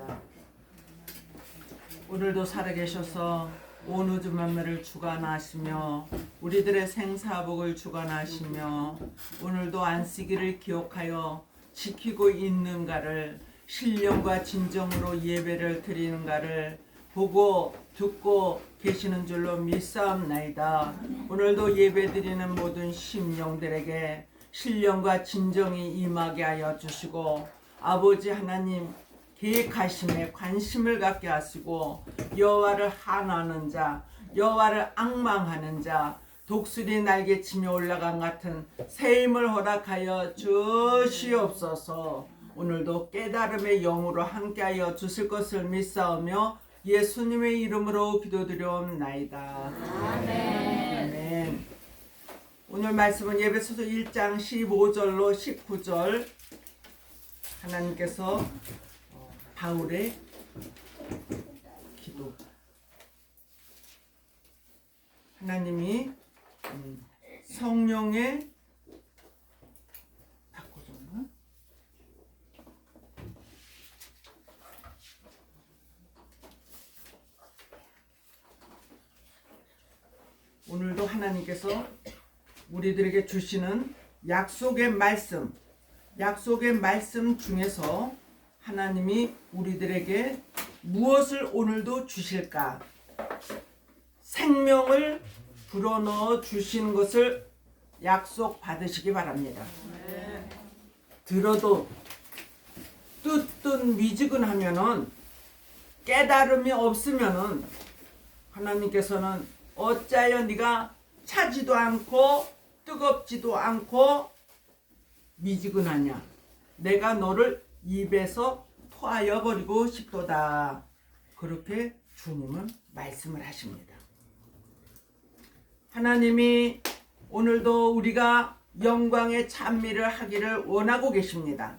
감사합니다. 오늘도 살아계셔서 온 우주 만물을 주관하시며 우리들의 생사복을 주관하시며 오늘도 안식일을 기억하여 지키고 있는가를 신령과 진정으로 예배를 드리는가를 보고 듣고 계시는 줄로 믿사옵나이다. 오늘도 예배드리는 모든 심령들에게 신령과 진정이 임하게 하여 주시고 아버지 하나님 계획하심에 관심을 갖게 하시고 여호와를 한하는 자, 여호와를 앙망하는 자, 독수리 날개치며 올라간 같은 새 힘을 허락하여 주시옵소서. 오늘도 깨달음의 영으로 함께하여 주실 것을 믿사오며 예수님의 이름으로 기도드려옵나이다. 아멘. 아멘. 오늘 말씀은 에베소서 1장 15절로 19절 하나님께서 바울의 기도 하나님이 성령의 바꿔줬나? 오늘도 하나님께서 우리들에게 주시는 약속의 말씀 중에서 하나님이 우리들에게 무엇을 오늘도 주실까? 생명을 불어넣어 주시는 것을 약속 받으시기 바랍니다. 들어도 뜻은 미지근하면은 깨달음이 없으면은 하나님께서는 어찌하여 네가 차지도 않고 뜨겁지도 않고 미지근하냐? 내가 너를 입에서 토하여 버리고 싶도다. 그렇게 주님은 말씀을 하십니다. 하나님이 오늘도 우리가 영광의 찬미를 하기를 원하고 계십니다.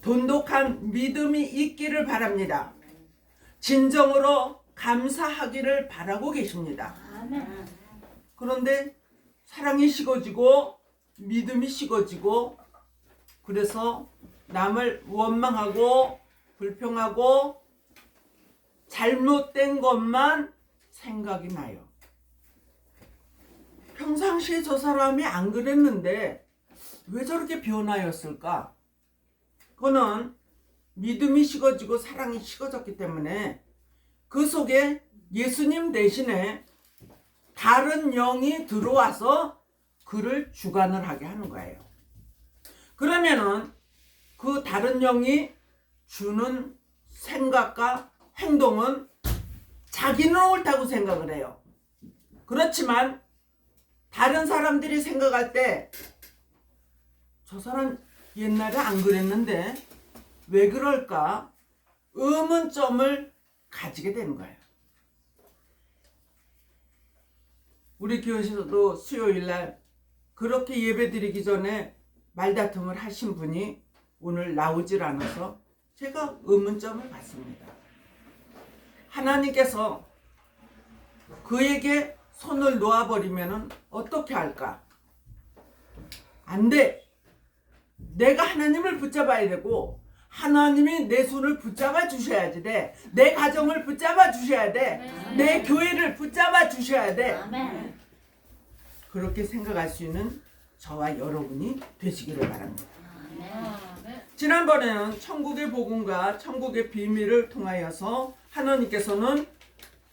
돈독한 믿음이 있기를 바랍니다. 진정으로 감사하기를 바라고 계십니다. 그런데 사랑이 식어지고 믿음이 식어지고 그래서 남을 원망하고 불평하고 잘못된 것만 생각이 나요. 평상시에 저 사람이 안 그랬는데 왜 저렇게 변하였을까? 그거는 믿음이 식어지고 사랑이 식어졌기 때문에 그 속에 예수님 대신에 다른 영이 들어와서 그를 주관을 하게 하는 거예요. 그러면은 그 다른 영이 주는 생각과 행동은 자기는 옳다고 생각을 해요. 그렇지만 다른 사람들이 생각할 때 저 사람 옛날에 안 그랬는데 왜 그럴까? 의문점을 가지게 되는 거예요. 우리 교회에서도 수요일날 그렇게 예배드리기 전에 말다툼을 하신 분이 오늘 나오질 않아서 제가 의문점을 받습니다. 하나님께서 그에게 손을 놓아버리면 어떻게 할까? 안 돼. 내가 하나님을 붙잡아야 되고 하나님이 내 손을 붙잡아 주셔야지 돼. 내 가정을 붙잡아 주셔야 돼. 내 교회를 붙잡아 주셔야 돼. 그렇게 생각할 수 있는 저와 여러분이 되시기를 바랍니다. 지난번에는 천국의 복음과 천국의 비밀을 통하여서 하나님께서는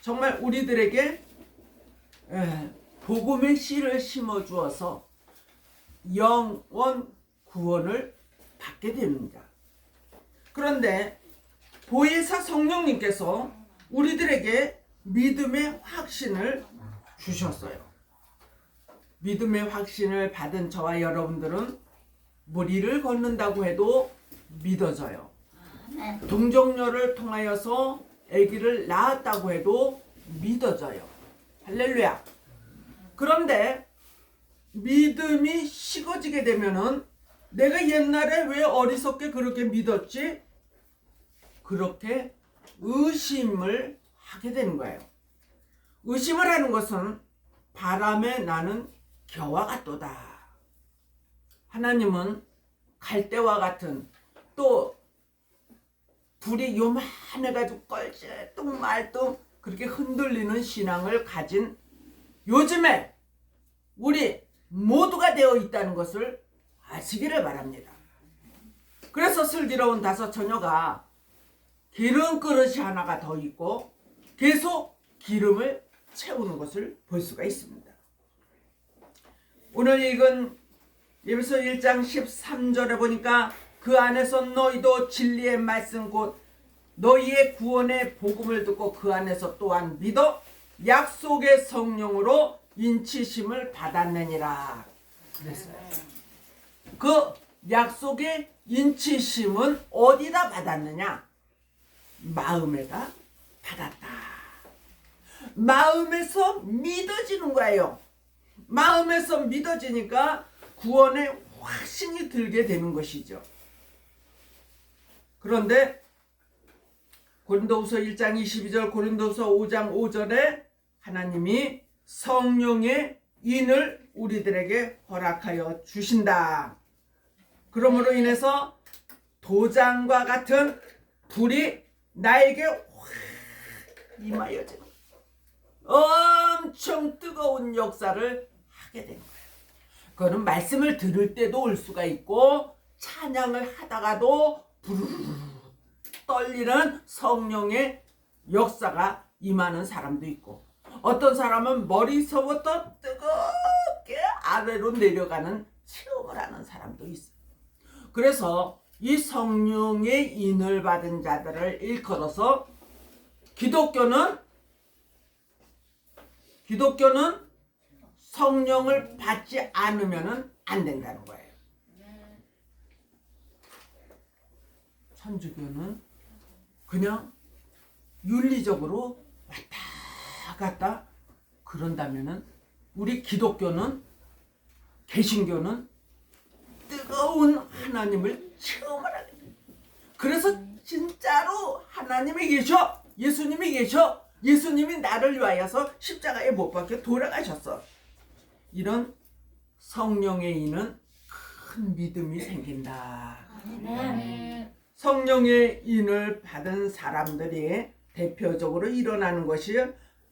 정말 우리들에게 복음의 씨를 심어주어서 영원 구원을 받게 됩니다. 그런데 보혜사 성령님께서 우리들에게 믿음의 확신을 주셨어요. 믿음의 확신을 받은 저와 여러분들은 무리를 걷는다고 해도 믿어져요. 동정녀를 통하여서 아기를 낳았다고 해도 믿어져요. 할렐루야. 그런데 믿음이 식어지게 되면은 내가 옛날에 왜 어리석게 그렇게 믿었지? 그렇게 의심을 하게 되는 거예요. 의심을 하는 것은 바람에 나는 겨와 같도다. 하나님은 갈대와 같은 또 불이 요만해가지고 껄뚱말뚱 그렇게 흔들리는 신앙을 가진 요즘에 우리 모두가 되어 있다는 것을 아시기를 바랍니다. 그래서 슬기로운 다섯 처녀가 기름 그릇이 하나가 더 있고 계속 기름을 채우는 것을 볼 수가 있습니다. 오늘 읽은 에베소 1장 13절에 보니까 그 안에서 너희도 진리의 말씀 곧 너희의 구원의 복음을 듣고 그 안에서 또한 믿어 약속의 성령으로 인치심을 받았느니라 그랬어요. 그 약속의 인치심은 어디다 받았느냐? 마음에다 받았다. 마음에서 믿어지는 거예요. 마음에서 믿어지니까 구원의 확신이 들게 되는 것이죠. 그런데 고린도후서 1장 22절, 고린도후서 5장 5절에 하나님이 성령의 인을 우리들에게 허락하여 주신다. 그러므로 인해서 도장과 같은 불이 나에게 확 임하여지는 엄청 뜨거운 역사를 하게 된 거예요. 그거는 말씀을 들을 때도 올 수가 있고 찬양을 하다가도 부르르 떨리는 성령의 역사가 임하는 사람도 있고 어떤 사람은 머리서부터 뜨겁게 아래로 내려가는 체험을 하는 사람도 있어요. 그래서 이 성령의 인을 받은 자들을 일컬어서 기독교는 성령을 받지 않으면 안 된다는 거예요. 천주교는 그냥 윤리적으로 왔다 갔다 그런다면은 우리 기독교는 개신교는 뜨거운 하나님을 체험을 하게 돼요. 그래서 진짜로 하나님이 계셔, 예수님이 계셔, 예수님이 나를 위하여서 십자가에 못 박혀 돌아가셨어. 이런 성령의 인은 큰 믿음이 생긴다. 성령의 인을 받은 사람들이 대표적으로 일어나는 것이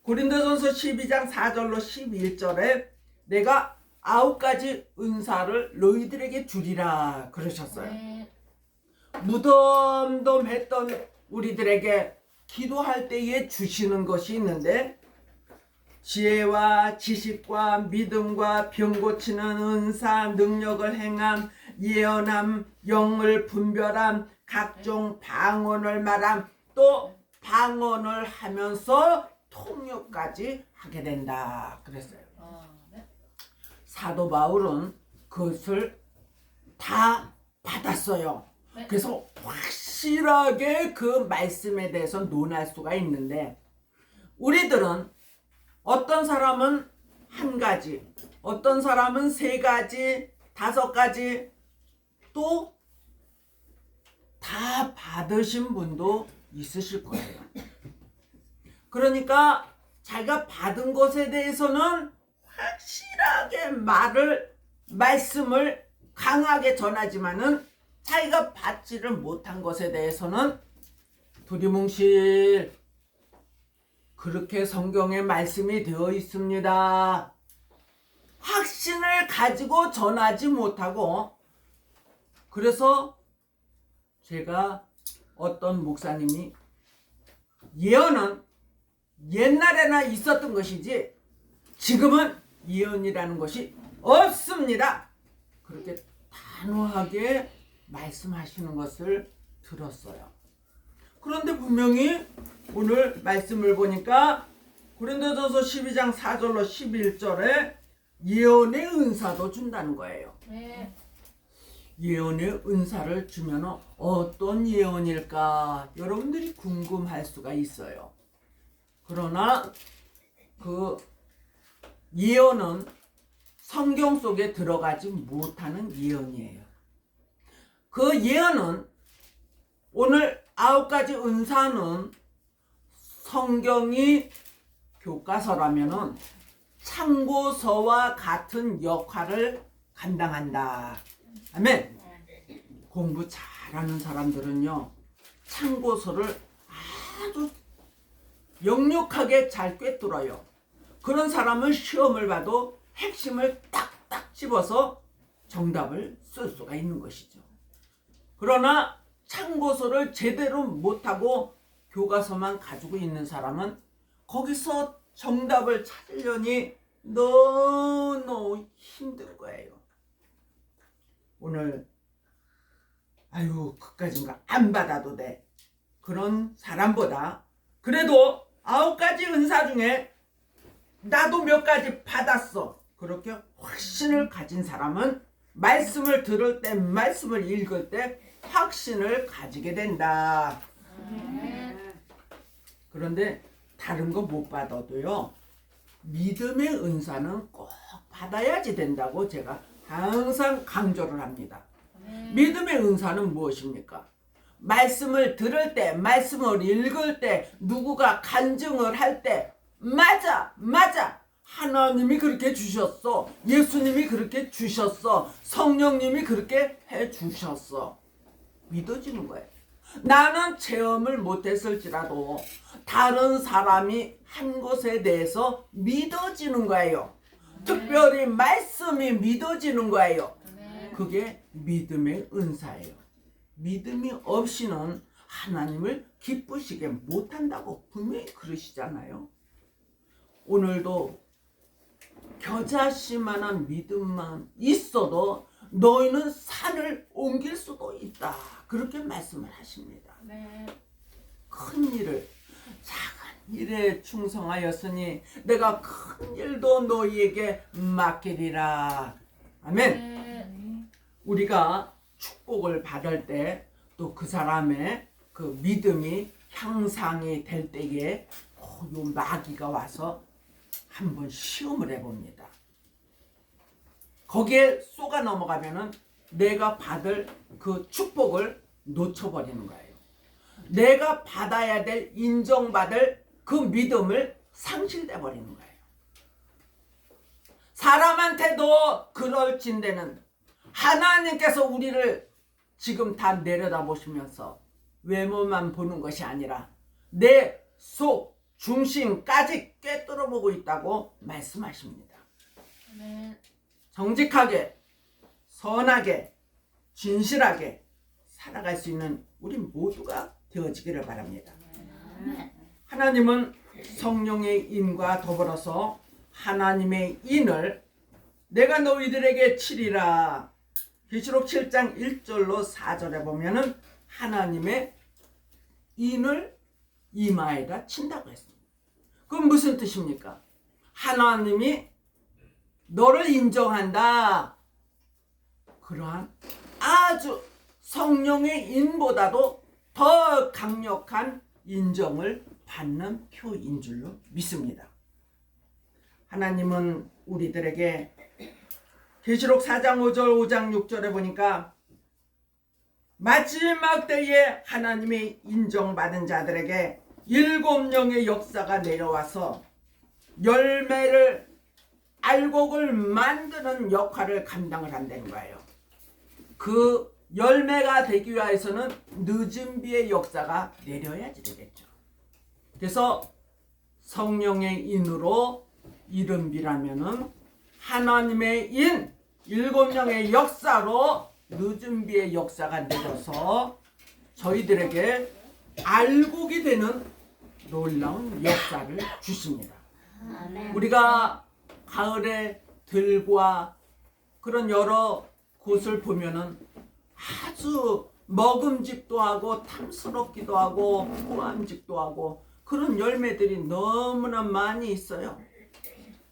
고린도전서 12장 4절로 11절에 내가 9가지 은사를 너희들에게 주리라 그러셨어요. 무덤덤했던 우리들에게 기도할 때에 주시는 것이 있는데 지혜와 지식과 믿음과 병 고치는 은사, 능력을 행함, 예언함, 영을 분별함, 각종 방언을 말함, 또 방언을 하면서 통역까지 하게 된다 그랬어요. 사도 바울은 그것을 다 받았어요. 그래서 확실하게 그 말씀에 대해서 논할 수가 있는데 우리들은 어떤 사람은 한 가지, 어떤 사람은 3가지, 5가지, 또 다 받으신 분도 있으실 거예요. 그러니까 자기가 받은 것에 대해서는 확실하게 말씀을 강하게 전하지만은 자기가 받지를 못한 것에 대해서는 두리뭉실 그렇게 성경에 말씀이 되어 있습니다. 확신을 가지고 전하지 못하고 그래서 제가 어떤 목사님이 예언은 옛날에나 있었던 것이지 지금은 예언이라는 것이 없습니다. 그렇게 단호하게 말씀하시는 것을 들었어요. 그런데 분명히 오늘 말씀을 보니까 고린도전서 12장 4절로 11절에 예언의 은사도 준다는 거예요. 예언의 은사를 주면 어떤 예언일까 여러분들이 궁금할 수가 있어요. 그러나 그 예언은 성경 속에 들어가지 못하는 예언이에요. 그 예언은 오늘 9가지 은사는 성경이 교과서라면은 참고서와 같은 역할을 감당한다. 아멘. 공부 잘하는 사람들은요 참고서를 아주 역력하게 잘 꿰뚫어요. 그런 사람은 시험을 봐도 핵심을 딱딱 집어서 정답을 쓸 수가 있는 것이죠. 그러나 참고서를 제대로 못하고 교과서만 가지고 있는 사람은 거기서 정답을 찾으려니 너무 힘든 거예요. 오늘 아유 그까진가 안 받아도 돼. 그런 사람보다 그래도 9가지 은사 중에 나도 몇 가지 받았어. 그렇게 확신을 가진 사람은 말씀을 들을 때, 말씀을 읽을 때 확신을 가지게 된다. 그런데 다른 거 못 받아도요, 믿음의 은사는 꼭 받아야지 된다고 제가 항상 강조를 합니다. 믿음의 은사는 무엇입니까? 말씀을 들을 때, 말씀을 읽을 때, 누구가 간증을 할 때, 맞아! 하나님이 그렇게 주셨어. 예수님이 그렇게 주셨어. 성령님이 그렇게 해주셨어. 믿어지는 거예요. 나는 체험을 못했을지라도 다른 사람이 한 것에 대해서 믿어지는 거예요. 특별히 말씀이 믿어지는 거예요. 그게 믿음의 은사예요. 믿음이 없이는 하나님을 기쁘시게 못한다고 분명히 그러시잖아요. 오늘도 겨자씨만한 믿음만 있어도 너희는 산을 옮길 수도 있다. 그렇게 말씀을 하십니다. 큰 일을 작은 일에 충성하였으니 내가 큰 일도 너희에게 맡기리라. 아멘. 우리가 축복을 받을 때 또 그 사람의 그 믿음이 향상이 될 때에 요 마귀가 와서 한번 시험을 해봅니다. 거기에 쏘가 넘어가면은 내가 받을 그 축복을 놓쳐버리는 거예요. 내가 받아야 될 인정받을 그 믿음을 상실돼 버리는 거예요. 사람한테도 그럴진대는 하나님께서 우리를 지금 다 내려다보시면서 외모만 보는 것이 아니라 내 속 중심까지 꿰뚫어 보고 있다고 말씀하십니다. 정직하게, 선하게, 진실하게 살아갈 수 있는 우리 모두가 되어지기를 바랍니다. 하나님은 성령의 인과 더불어서 하나님의 인을 내가 너희들에게 치리라. 계시록 7장 1절로 4절에 보면은 하나님의 인을 이마에다 친다고 했습니다. 그건 무슨 뜻입니까? 하나님이 너를 인정한다. 그러한 아주 성령의 인보다도 더 강력한 인정을 받는 표인 줄로 믿습니다. 하나님은 우리들에게 계시록 4장 5절 5장 6절에 보니까 마지막 때에 하나님이 인정받은 자들에게 7영의 역사가 내려와서 열매를 알곡을 만드는 역할을 감당을 한다는 거예요. 그 열매가 되기 위해서는 늦은 비의 역사가 내려야지 되겠죠. 그래서 성령의 인으로 이른 비라면은 하나님의 인 7영의 역사로 늦은 비의 역사가 내려서 저희들에게 알곡이 되는 놀라운 역사를 주십니다. 우리가 가을에 들과 그런 여러 곳을 보면은 아주 먹음직도 하고 탐스럽기도 하고 호암직도 하고 그런 열매들이 너무나 많이 있어요.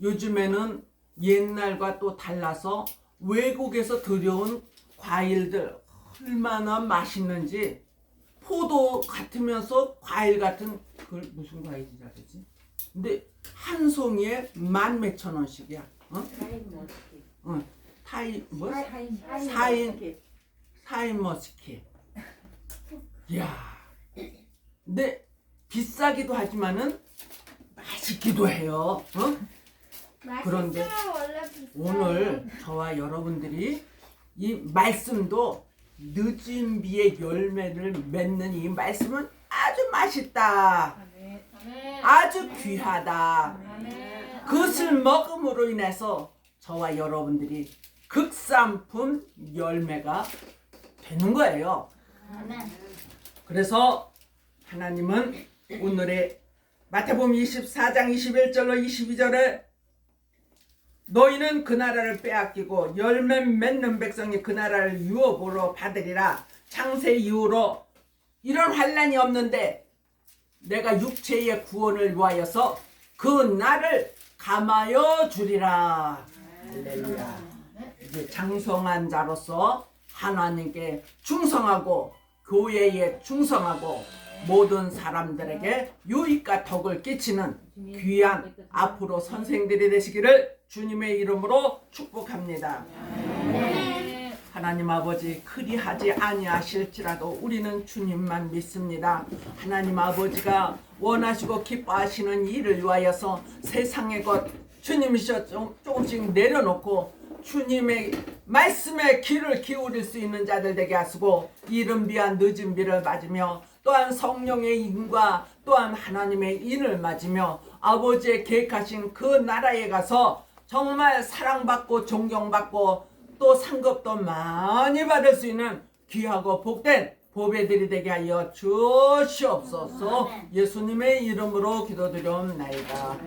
요즘에는 옛날과 또 달라서 외국에서 들여온 과일들 얼마나 맛있는지 포도 같으면서 과일 같은 그걸 무슨 과일이라 그러지? 근데 한 송이에 10,000몇 원씩이야. 어? 사인 머스킷. 이야. 근데 비싸기도 하지만은 맛있기도 해요. 그런데 오늘 저와 여러분들이 이 말씀도 늦은 비의 열매를 맺는 이 말씀은 아주 맛있다. 아주 귀하다. 그것을 먹음으로 인해서 저와 여러분들이 극상품 열매가 되는 거예요. 그래서 하나님은 오늘의 마태복음 24장 21절로 22절에 너희는 그 나라를 빼앗기고 열매 맺는 백성이 그 나라를 유업으로 받으리라. 창세 이후로 이런 환난이 없는데 내가 육체의 구원을 위하여서 그 날을 감하여 주리라. 할렐루야. 이제 장성한 자로서 하나님께 충성하고 교회에 충성하고 모든 사람들에게 유익과 덕을 끼치는 귀한 앞으로 선생들이 되시기를 주님의 이름으로 축복합니다. 하나님 아버지 그리하지 아니하실지라도 우리는 주님만 믿습니다. 하나님 아버지가 원하시고 기뻐하시는 일을 위하여서 세상의 것 주님이셔 조금씩 내려놓고 주님의 말씀에 귀를 기울일 수 있는 자들 되게 하시고 이른 비와 늦은 비를 맞으며 또한 성령의 인과 또한 하나님의 인을 맞으며 아버지의 계획하신 그 나라에 가서 정말 사랑받고 존경받고 또 상급도 많이 받을 수 있는 귀하고 복된 보배들이 되게 하여 주시옵소서. 예수님의 이름으로 기도드리옵나이다.